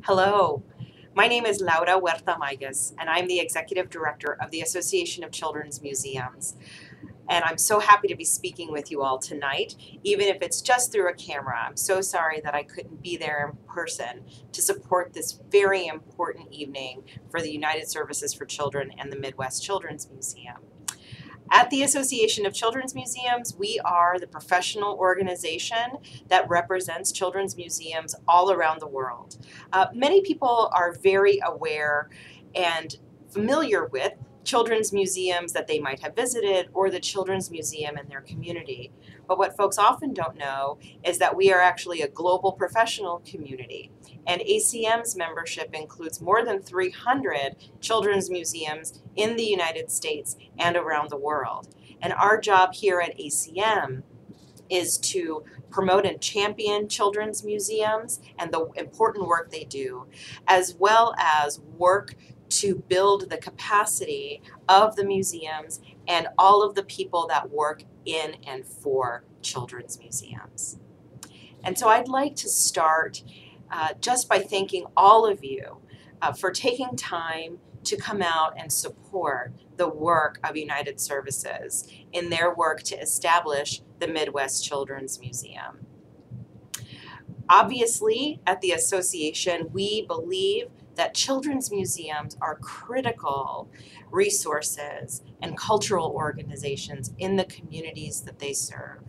Hello, my name is Laura Huerta Migus, and I'm the Executive Director of the Association of Children's Museums. And I'm so happy to be speaking with you all tonight, even if it's just through a camera. I'm so sorry that I couldn't be there in person to support this very important evening for the United Services for Children and the Midwest Children's Museum. At the Association of Children's Museums, we are the professional organization that represents children's museums all around the world. Many people are very aware and familiar with children's museums that they might have visited or the children's museum in their community. But what folks often don't know is that we are actually a global professional community. And ACM's membership includes more than 300 children's museums in the United States and around the world. And our job here at ACM is to promote and champion children's museums and the important work they do, as well as work to build the capacity of the museums and all of the people that work in and for children's museums. And so I'd like to start just by thanking all of you for taking time to come out and support the work of United Services in their work to establish the Midwest Children's Museum. Obviously, at the association, we believe that children's museums are critical resources and cultural organizations in the communities that they serve.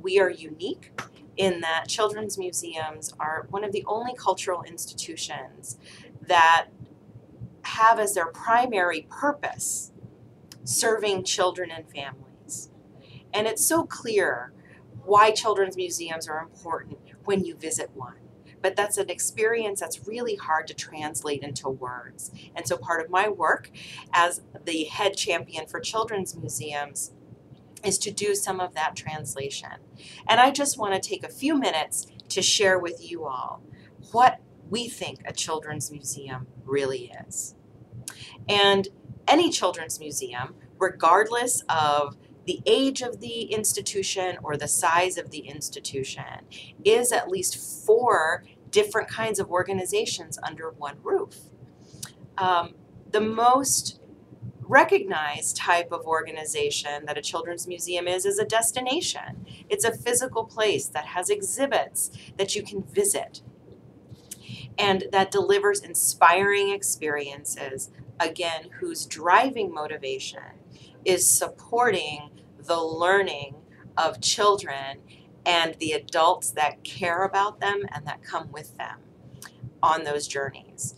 We are unique in that children's museums are one of the only cultural institutions that have as their primary purpose serving children and families. And it's so clear why children's museums are important when you visit one. But that's an experience that's really hard to translate into words. And so part of my work as the head champion for children's museums is to do some of that translation. And I just want to take a few minutes to share with you all what we think a children's museum really is. And any children's museum, regardless of the age of the institution or the size of the institution, is at least 4 different kinds of organizations under one roof. The most recognized type of organization that a children's museum is a destination. It's a physical place that has exhibits that you can visit and that delivers inspiring experiences, again, whose driving motivation is supporting the learning of children and the adults that care about them and that come with them on those journeys.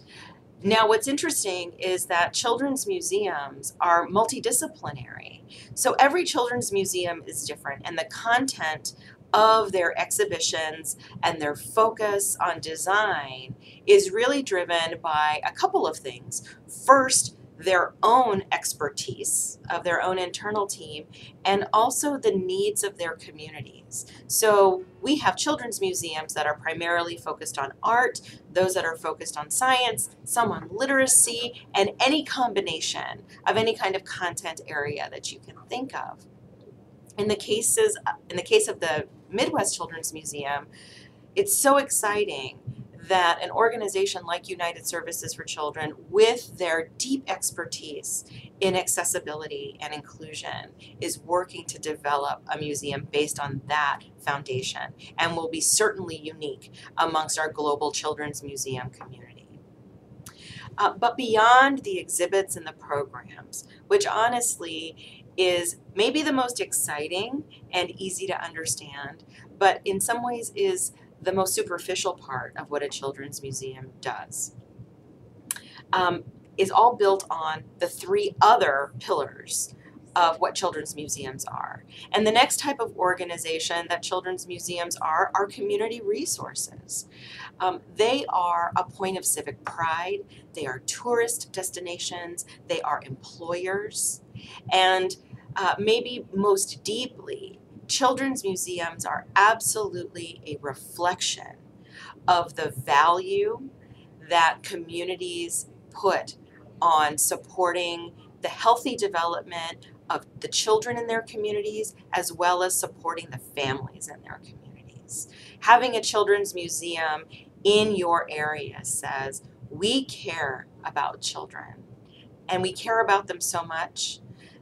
Now, what's interesting is that children's museums are multidisciplinary. So every children's museum is different, and the content of their exhibitions and their focus on design is really driven by a couple of things. First, their own expertise of their own internal team, and also the needs of their communities. So we have children's museums that are primarily focused on art, those that are focused on science, some on literacy, and any combination of any kind of content area that you can think of. In the case of the Midwest Children's Museum, it's so exciting that an organization like United Services for Children, with their deep expertise in accessibility and inclusion, is working to develop a museum based on that foundation and will be certainly unique amongst our global children's museum community. But beyond the exhibits and the programs, which honestly is maybe the most exciting and easy to understand, but in some ways is the most superficial part of what a children's museum does, is all built on the 3 other pillars of what children's museums are. And the next type of organization that children's museums are community resources. They are a point of civic pride, they are tourist destinations, they are employers, and maybe most deeply, children's museums are absolutely a reflection of the value that communities put on supporting the healthy development of the children in their communities, as well as supporting the families in their communities. Having a children's museum in your area says, we care about children and we care about them so much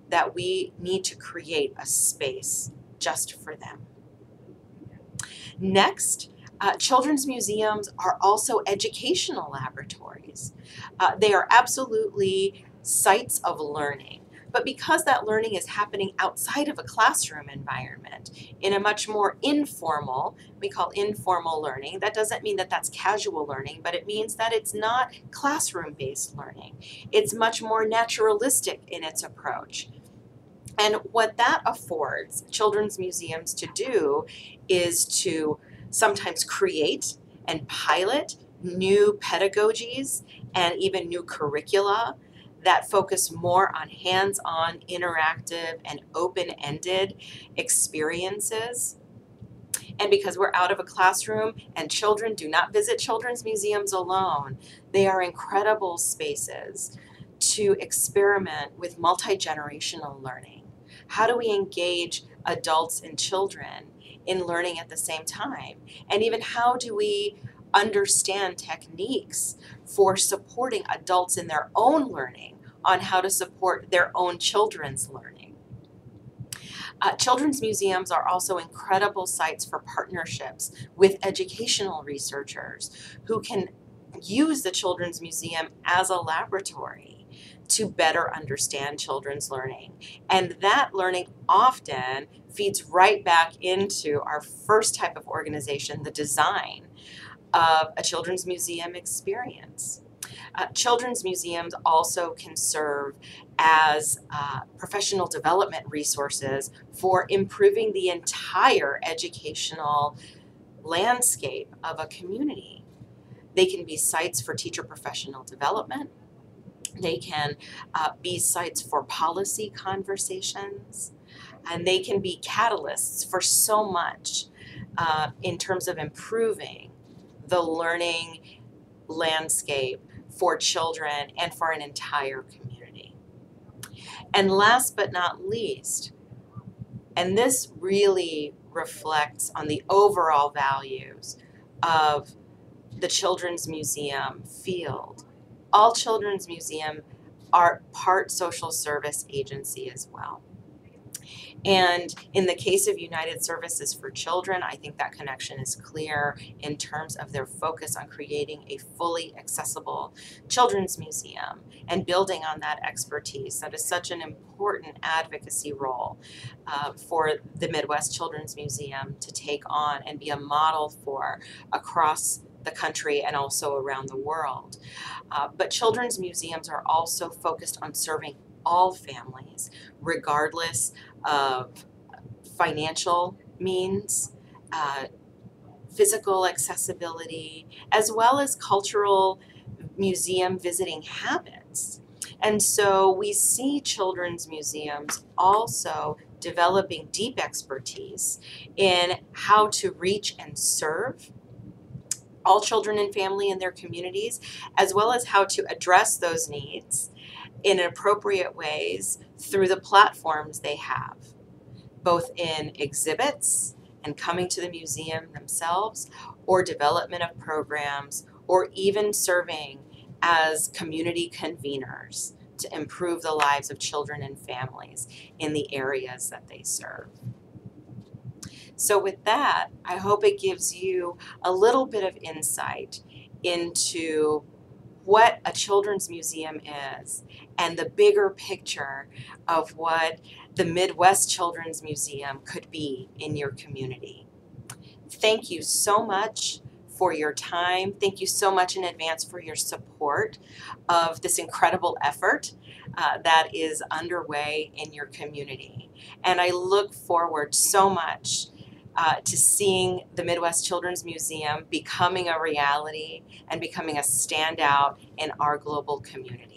that we need to create a space just for them. Next, children's museums are also educational laboratories. They are absolutely sites of learning. But because that learning is happening outside of a classroom environment, in a much more informal, we call informal learning, that doesn't mean that that's casual learning, but it means that it's not classroom-based learning. It's much more naturalistic in its approach. And what that affords children's museums to do is to sometimes create and pilot new pedagogies and even new curricula that focus more on hands-on, interactive, and open-ended experiences. And because we're out of a classroom and children do not visit children's museums alone, they are incredible spaces to experiment with multi-generational learning. How do we engage adults and children in learning at the same time? And even how do we understand techniques for supporting adults in their own learning on how to support their own children's learning? Children's museums are also incredible sites for partnerships with educational researchers who can use the Children's Museum as a laboratory to better understand children's learning. And that learning often feeds right back into our first type of organization, the design of a children's museum experience. Children's museums also can serve as professional development resources for improving the entire educational landscape of a community. They can be sites for teacher professional development. They can be sites for policy conversations, and they can be catalysts for so much in terms of improving the learning landscape for children and for an entire community. And last but not least, and this really reflects on the overall values of the Children's Museum field, all children's museums are part social service agency as well. And in the case of United Services for Children, I think that connection is clear in terms of their focus on creating a fully accessible children's museum and building on that expertise. That is such an important advocacy role for the Midwest Children's Museum to take on and be a model for across the country and also around the world. But children's museums are also focused on serving all families, regardless of financial means, physical accessibility, as well as cultural museum visiting habits. And so we see children's museums also developing deep expertise in how to reach and serve all children and family in their communities, as well as how to address those needs in appropriate ways through the platforms they have, both in exhibits and coming to the museum themselves, or development of programs, or even serving as community conveners to improve the lives of children and families in the areas that they serve. So with that, I hope it gives you a little bit of insight into what a children's museum is and the bigger picture of what the Midwest Children's Museum could be in your community. Thank you so much for your time. Thank you so much in advance for your support of this incredible effort that is underway in your community. And I look forward so much to seeing the Midwest Children's Museum becoming a reality and becoming a standout in our global community.